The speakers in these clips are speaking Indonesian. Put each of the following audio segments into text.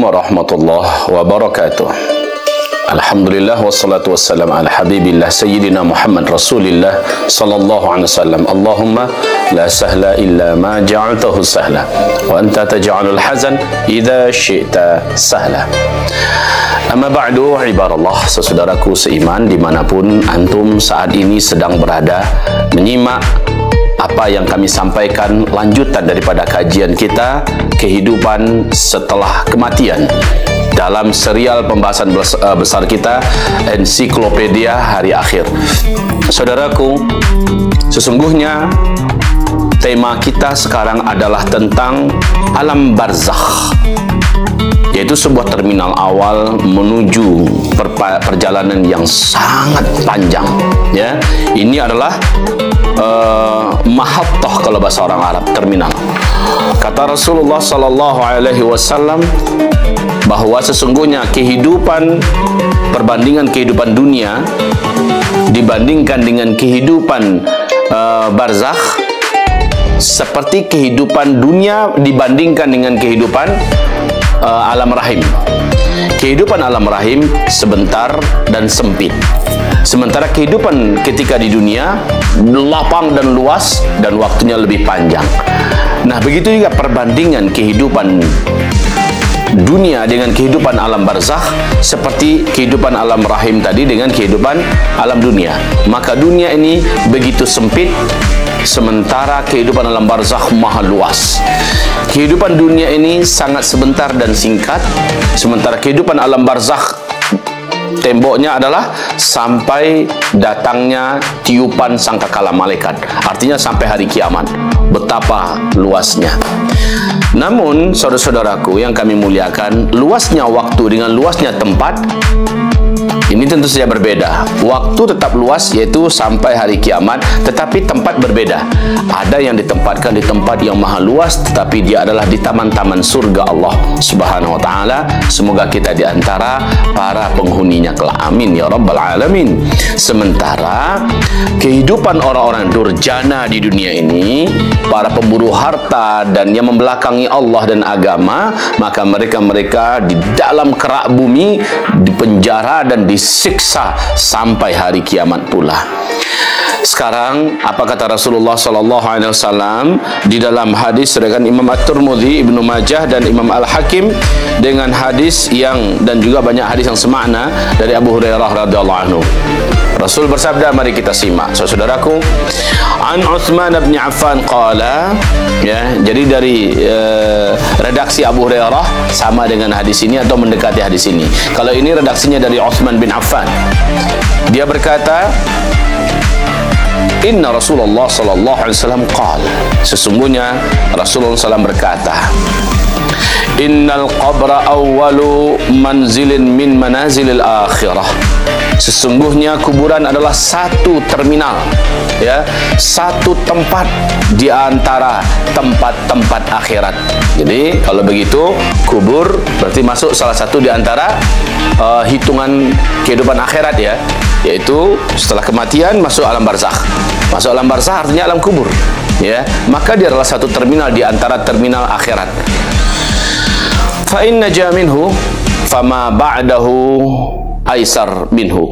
warahmatullahi wabarakatuh. Alhamdulillah wassalatu wassalam ala habibillah sayyidina Muhammad Rasulillah sallallahu alaihi wasallam. Allahumma la sahla illa ma ja'altahu sahla wa anta taj'alul hazan idza syi'ta sahla. Amma ba'du, ibadallah, saudaraku seiman dimanapun antum saat ini sedang berada menyimak apa yang kami sampaikan, lanjutan daripada kajian kita kehidupan setelah kematian dalam serial pembahasan besar kita Ensiklopedia Hari Akhir. Saudaraku, sesungguhnya tema kita sekarang adalah tentang alam barzakh, yaitu sebuah terminal awal menuju perjalanan yang sangat panjang. Ya, ini adalah mahattah kalau bahasa orang Arab, terminal. Kata Rasulullah sallallahu alaihi wasallam bahwa sesungguhnya perbandingan kehidupan dunia dibandingkan dengan kehidupan barzakh seperti kehidupan dunia dibandingkan dengan kehidupan alam rahim. Kehidupan alam rahim sebentar dan sempit, sementara kehidupan ketika di dunia lapang dan luas dan waktunya lebih panjang. Nah, begitu juga perbandingan kehidupan dunia dengan kehidupan alam barzakh seperti kehidupan alam rahim tadi dengan kehidupan alam dunia. Maka dunia ini begitu sempit, sementara kehidupan alam barzakh maha luas. Kehidupan dunia ini sangat sebentar dan singkat, sementara kehidupan alam barzakh temboknya adalah sampai datangnya tiupan sangkakala malaikat, artinya sampai hari kiamat. Betapa luasnya. Namun saudara-saudaraku yang kami muliakan, luasnya waktu dengan luasnya tempat ini tentu saja berbeda. Waktu tetap luas, yaitu sampai hari kiamat, tetapi tempat berbeda. Ada yang ditempatkan di tempat yang maha luas, tetapi dia adalah di taman-taman surga Allah Subhanahu wa taala. Semoga kita di antara para penghuninya kelak. Amin ya rabbal alamin. Sementara kehidupan orang-orang durjana di dunia ini, para pemburu harta dan yang membelakangi Allah dan agama, maka mereka di dalam kerak bumi, dipenjara dan disiksa sampai hari kiamat pula. Sekarang apa kata Rasulullah sallallahu alaihi wasallam di dalam hadis riwayat Imam At-Tirmidzi, Ibnu Majah dan Imam Al-Hakim dengan hadis yang dan juga banyak hadis yang semakna dari Abu Hurairah radhiyallahu anhu. Rasul bersabda, mari kita simak. Saudaraku, An Utsman bin Affan qala, ya, jadi dari redaksi Abu Hurairah sama dengan hadis ini atau mendekati hadis ini. Kalau ini redaksinya dari Utsman bin Affan. Dia berkata, Inna Rasulullah sallallahu alaihi wasallam qala, sesungguhnya Rasulullah SAW berkata, Innal qabra awwalu manzilin min manazilil akhirah. Sesungguhnya kuburan adalah satu terminal, ya, satu tempat di antara tempat-tempat akhirat. Jadi kalau begitu kubur berarti masuk salah satu di antara hitungan kehidupan akhirat, ya, yaitu setelah kematian masuk alam barzakh. Masuk alam barzakh artinya alam kubur, ya. Maka dia adalah satu terminal di antara terminal akhirat. Fa inna jaminhu fama ba'dahu aisar minhu.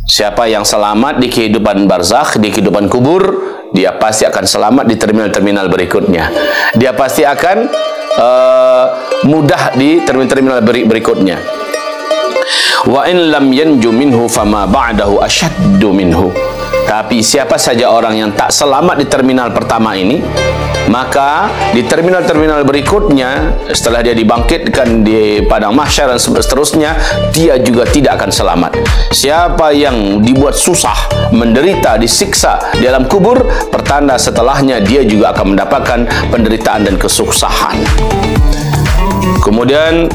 Siapa yang selamat di kehidupan barzakh, di kehidupan kubur, dia pasti akan selamat di terminal-terminal berikutnya. Dia pasti akan mudah di terminal-terminal berikutnya. Wa in lam yanju minhu fama ba'dahu ashaddu minhu. Tapi siapa saja orang yang tak selamat di terminal pertama ini, maka di terminal-terminal berikutnya setelah dia dibangkitkan di padang mahsyar dan seterusnya, dia juga tidak akan selamat. Siapa yang dibuat susah, menderita, disiksa di dalam kubur, pertanda setelahnya dia juga akan mendapatkan penderitaan dan kesusahan. Kemudian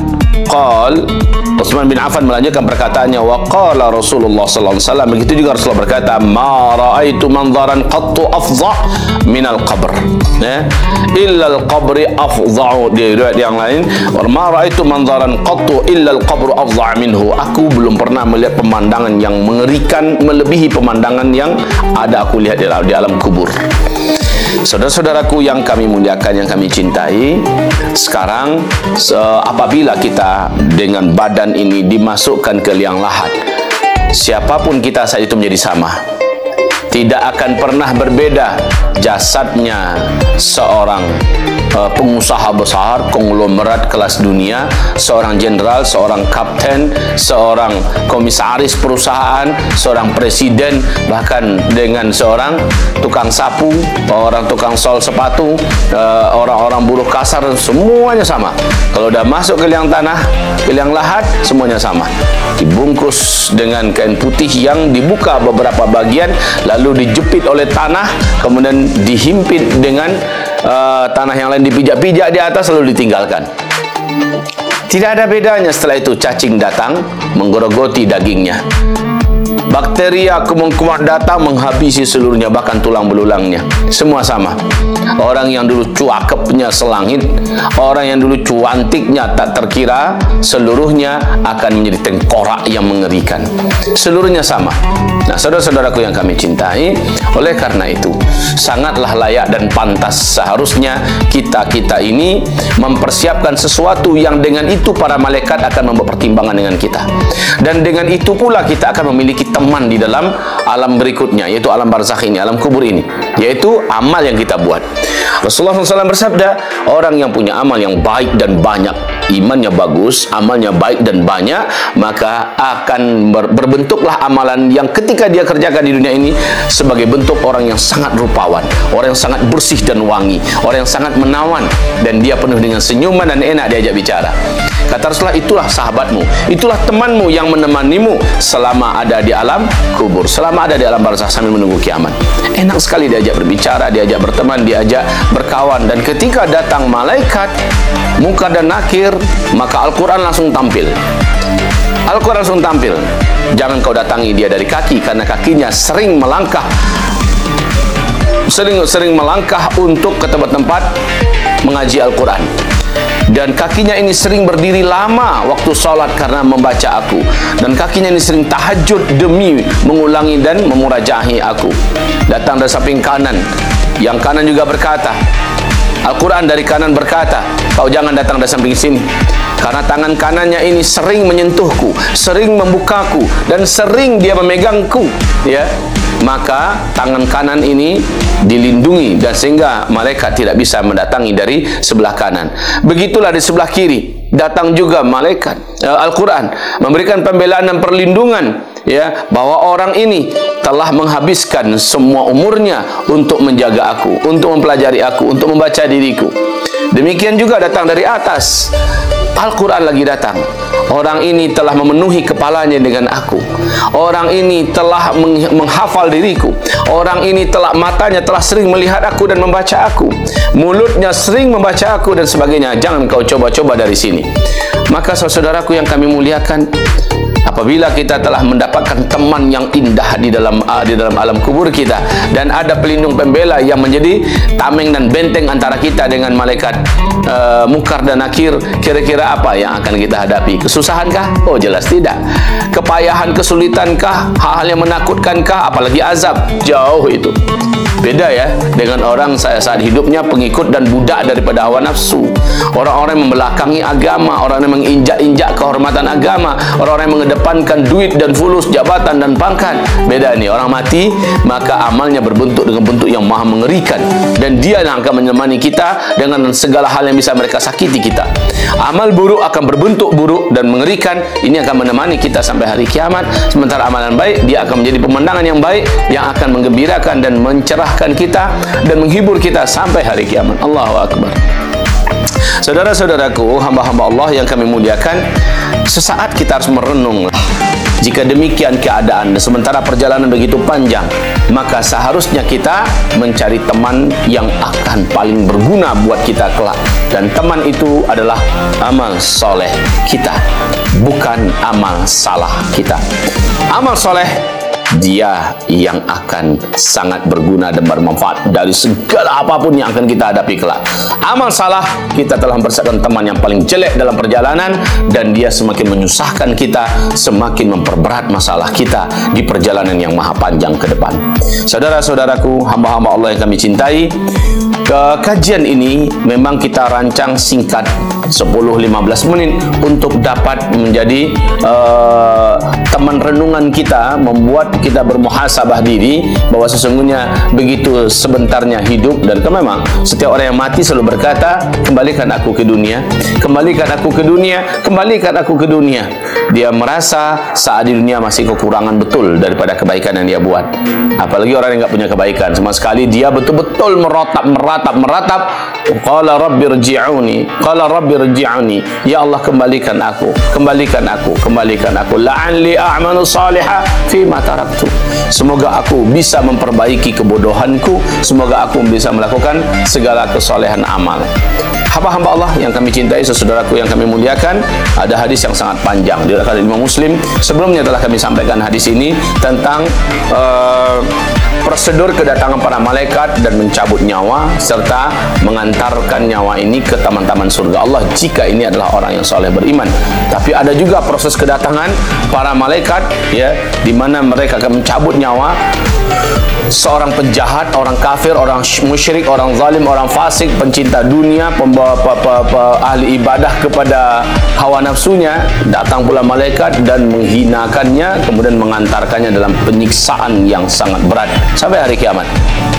Utsman bin Affan melanjutkan perkataannya, wa qala Rasulullah sallallahu alaihi wasallam, begitu juga Rasulullah berkata, ma raaitu manzaran qattu afdha minal qabr, ya, illa al-qabri afdha'u. Di riwayat yang lain, ma raaitu manzaran qattu illa al-qabru afdha' minhu. Aku belum pernah melihat pemandangan yang mengerikan melebihi pemandangan yang ada aku lihat di alam kubur. Saudara-saudaraku yang kami muliakan, yang kami cintai, sekarang apabila kita dengan badan ini dimasukkan ke liang lahat, siapapun kita saat itu menjadi sama. Tidak akan pernah berbeda jasadnya seorang pengusaha besar, konglomerat kelas dunia, seorang jenderal, seorang kapten, seorang komisaris perusahaan, seorang presiden, bahkan dengan seorang tukang sapu, orang tukang sol sepatu, orang-orang buruh kasar, semuanya sama. Kalau udah masuk ke liang tanah, ke liang lahat, semuanya sama. Dibungkus dengan kain putih yang dibuka beberapa bagian, lalu dijepit oleh tanah, kemudian dihimpit dengan tanah yang lain, dipijak-pijak di atas, lalu ditinggalkan. Tidak ada bedanya. Setelah itu cacing datang menggerogoti dagingnya. Bakteria kuman-kuman datang menghabisi seluruhnya, bahkan tulang belulangnya. Semua sama. Orang yang dulu cuakepnya selangit, orang yang dulu cuantiknya tak terkira, seluruhnya akan menjadi tengkorak yang mengerikan. Seluruhnya sama. Nah, saudara-saudaraku yang kami cintai, oleh karena itu sangatlah layak dan pantas seharusnya kita ini mempersiapkan sesuatu yang dengan itu para malaikat akan mempertimbangkan dengan kita. Dan dengan itu pula kita akan memiliki teman di dalam alam berikutnya, yaitu alam barzakh ini, alam kubur ini, yaitu amal yang kita buat. Rasulullah SAW bersabda, orang yang punya amal yang baik dan banyak, imannya bagus, amalnya baik dan banyak, maka akan berbentuklah amalan yang ketika dia kerjakan di dunia ini sebagai bentuk orang yang sangat rupawan, orang yang sangat bersih dan wangi, orang yang sangat menawan, dan dia penuh dengan senyuman dan enak diajak bicara. Kata Rasulullah, itulah sahabatmu, itulah temanmu yang menemanimu selama ada di alam kubur, selama ada di alam barzakh sambil menunggu kiamat. Enak sekali diajak berbicara, diajak berteman, diajak berkawan. Dan ketika datang malaikat Munkar dan Nakir, maka Al-Quran langsung tampil. Al-Quran langsung tampil. Jangan kau datangi dia dari kaki, karena kakinya sering melangkah, sering melangkah untuk ke tempat-tempat mengaji Al-Quran. Dan kakinya ini sering berdiri lama waktu sholat karena membaca aku. Dan kakinya ini sering tahajud demi mengulangi dan memurajahi aku. Datang dari samping kanan, yang kanan juga berkata, Al-Quran dari kanan berkata, kau jangan datang dari samping sini, karena tangan kanannya ini sering menyentuhku, sering membukaku, dan sering dia memegangku, ya. Maka tangan kanan ini dilindungi, dan sehingga malaikat tidak bisa mendatangi dari sebelah kanan. Begitulah di sebelah kiri datang juga malaikat Al-Quran memberikan pembelaan dan perlindungan, ya, bahwa orang ini telah menghabiskan semua umurnya untuk menjaga aku, untuk mempelajari aku, untuk membaca diriku. Demikian juga datang dari atas, Al-Quran lagi datang. Orang ini telah memenuhi kepalanya dengan aku. Orang ini telah menghafal diriku. Orang ini matanya telah sering melihat aku dan membaca aku. Mulutnya sering membaca aku dan sebagainya. Jangan kau coba-coba dari sini. Maka saudaraku yang kami muliakan, apabila kita telah mendapatkan teman yang indah di dalam alam kubur kita, dan ada pelindung pembela yang menjadi tameng dan benteng antara kita dengan malaikat Munkar dan Nakir, kira-kira apa yang akan kita hadapi? Kesusahankah? Oh, jelas tidak. Kepayahan, kesulitankah? Hal-hal yang menakutkankah? Apalagi azab? Jauh itu. Beda ya dengan orang saat hidupnya pengikut dan budak daripada hawa nafsu. Orang-orang yang membelakangi agama, orang yang menginjak-injak kehormatan agama, orang-orang yang mengedepankan duit dan fulus, jabatan dan pangkat. Beda nih, orang mati maka amalnya berbentuk dengan bentuk yang maha mengerikan, dan dia yang akan menemani kita dengan segala hal yang bisa mereka sakiti kita. Amal buruk akan berbentuk buruk dan mengerikan, ini akan menemani kita sampai hari kiamat. Sementara amalan baik, dia akan menjadi pemandangan yang baik yang akan menggembirakan dan mencerahkan kita dan menghibur kita sampai hari kiamat. Allahu Akbar. Saudara-saudaraku, hamba-hamba Allah yang kami muliakan, sesaat kita harus merenung. Jika demikian keadaan, sementara perjalanan begitu panjang, maka seharusnya kita mencari teman yang akan paling berguna buat kita kelak. Dan teman itu adalah amal soleh kita, bukan amal salah kita. Amal soleh dia yang akan sangat berguna dan bermanfaat dari segala apapun yang akan kita hadapi kelak. Amal salah, kita telah mempersiapkan teman yang paling jelek dalam perjalanan, dan dia semakin menyusahkan kita, semakin memperberat masalah kita di perjalanan yang maha panjang ke depan. Saudara-saudaraku, hamba-hamba Allah yang kami cintai, kajian ini memang kita rancang singkat 10-15 menit untuk dapat menjadi teman renungan kita, membuat kita bermuhasabah diri bahwa sesungguhnya begitu sebentarnya hidup, dan memang setiap orang yang mati selalu berkata, kembalikan aku ke dunia, kembalikan aku ke dunia, kembalikan aku ke dunia. Dia merasa saat di dunia masih kekurangan betul daripada kebaikan yang dia buat. Apalagi orang yang nggak punya kebaikan sama sekali, dia betul-betul meratap. Qala rabbi rji'uni, qala rabbi rji'uni, ya Allah kembalikan aku, kembalikan aku, kembalikan aku, la'alli a'malu salihah fima taraktu. Semoga aku bisa memperbaiki kebodohanku, semoga aku bisa melakukan segala kesolehan amal. Hamba-hamba Allah yang kami cintai, saudaraku yang kami muliakan, ada hadis yang sangat panjang diriwayatkan oleh Imam Muslim. Sebelumnya telah kami sampaikan hadis ini tentang prosedur kedatangan para malaikat dan mencabut nyawa serta mengantarkan nyawa ini ke taman-taman surga Allah jika ini adalah orang yang soleh beriman. Tapi ada juga proses kedatangan para malaikat, ya, di mana mereka akan mencabut nyawa seorang penjahat, orang kafir, orang musyrik, orang zalim, orang fasik, pencinta dunia, ahli ibadah kepada hawa nafsunya. Datang pula malaikat dan menghinakannya, kemudian mengantarkannya dalam penyiksaan yang sangat berat sampai hari kiamat.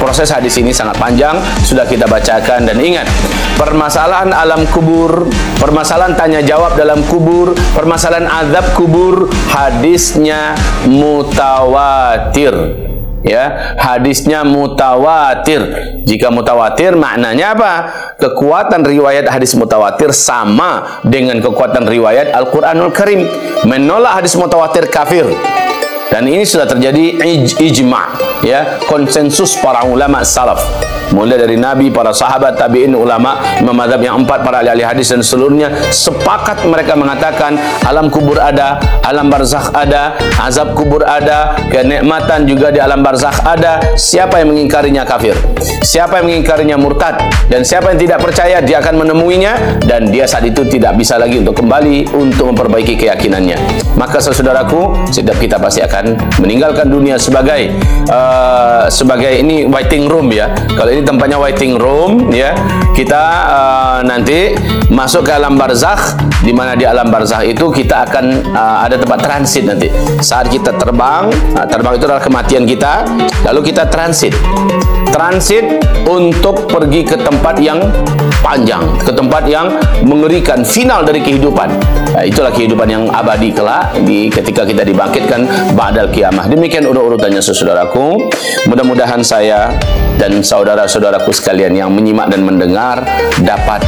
Proses hadis ini sangat panjang, sudah kita bacakan. Dan ingat, permasalahan alam kubur, permasalahan tanya jawab dalam kubur, permasalahan azab kubur, hadisnya mutawatir. Ya, hadisnya mutawatir. Jika mutawatir maknanya apa? Kekuatan riwayat hadis mutawatir sama dengan kekuatan riwayat Al-Quranul Karim. Menolak hadis mutawatir kafir. Dan ini sudah terjadi ijma', ya, konsensus para ulama salaf, mulai dari Nabi, para sahabat, tabi'in, ulama, imam mazhab yang 4, para ahli hadis dan seluruhnya sepakat mereka mengatakan alam kubur ada, alam barzakh ada, azab kubur ada, kenikmatan juga di alam barzakh ada. Siapa yang mengingkarinya kafir, siapa yang mengingkarinya murtad, dan siapa yang tidak percaya dia akan menemuinya, dan dia saat itu tidak bisa lagi untuk kembali untuk memperbaiki keyakinannya. Maka saudaraku, setiap kita pasti akan meninggalkan dunia sebagai ini waiting room, ya. Kalau ini tempatnya waiting room, ya, kita nanti masuk ke alam barzakh, di mana di alam barzakh itu kita akan ada tempat transit nanti. Saat kita terbang, terbang itu adalah kematian kita, lalu kita transit untuk pergi ke tempat yang panjang, ke tempat yang mengerikan, final dari kehidupan. Nah, itulah kehidupan yang abadi kelak ketika kita dibangkitkan ba'dal kiamah. Demikian urut-urutannya saudaraku. Mudah-mudahan saya dan saudara-saudaraku sekalian yang menyimak dan mendengar dapat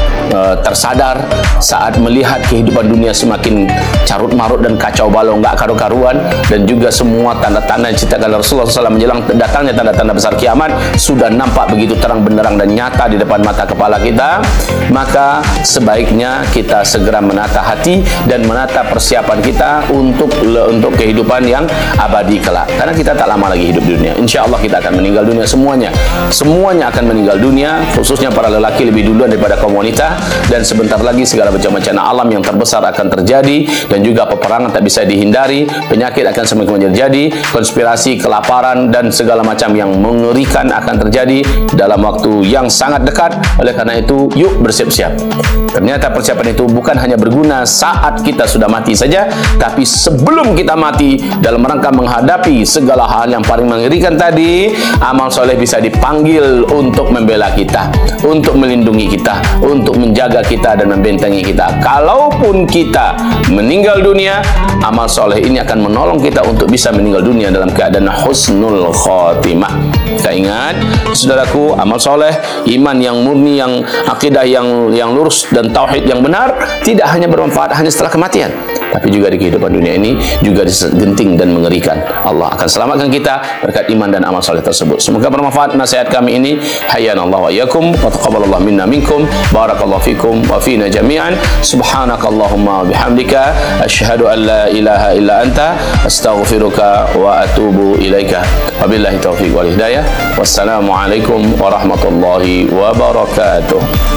tersadar saat melihat kehidupan dunia semakin carut marut dan kacau balau, nggak karu-karuan, dan juga semua tanda-tanda yang diceritakan Rasulullah SAW menjelang datangnya tanda-tanda besar kiamat sudah nampak begitu terang benderang dan nyata di depan mata kepala kita. Maka sebaiknya kita segera menata hati dan menata persiapan kita untuk kehidupan yang abadi kelak, karena kita tak lama lagi hidup di dunia. Insya Allah kita akan meninggal dunia semuanya akan meninggal dunia, khususnya para lelaki lebih duluan daripada kaum wanita. Dan sebentar lagi segala macam bencana alam yang terbesar akan terjadi, dan juga peperangan tak bisa dihindari, penyakit akan semakin terjadi, konspirasi, kelaparan, dan segala macam yang mengerikan akan terjadi dalam waktu yang sangat dekat. Oleh karena itu, yuk bersiap-siap. Ternyata persiapan itu bukan hanya berguna saat kita sudah mati saja, tapi sebelum kita mati, dalam rangka menghadapi segala hal yang paling mengerikan tadi, amal soleh bisa dipanggil untuk membela kita, untuk melindungi kita, untuk menjaga kita dan membentengi kita. Kalaupun kita meninggal dunia, amal soleh ini akan menolong kita untuk bisa meninggal dunia dalam keadaan husnul khotimah. Kita ingat, saudaraku, amal soleh, iman yang murni, yang akidah yang lurus, dan tauhid yang benar tidak hanya bermanfaat hanya setelah kematian, tapi juga di kehidupan dunia ini juga genting dan mengerikan. Allah akan selamatkan kita berkat iman dan amal saleh tersebut. Semoga bermanfaat nasihat kami ini. Hayyanallahu wa iyyakum wa taqabbalallahu minna minkum. Barakallahu fikum wa fina jami'an. Subhanakallahumma wa bihamdika asyhadu an la ilaha illa anta astaghfiruka wa atubu ilaika. Wabillahi taufiq wal hidayah. Wassalamualaikum warahmatullahi wabarakatuh.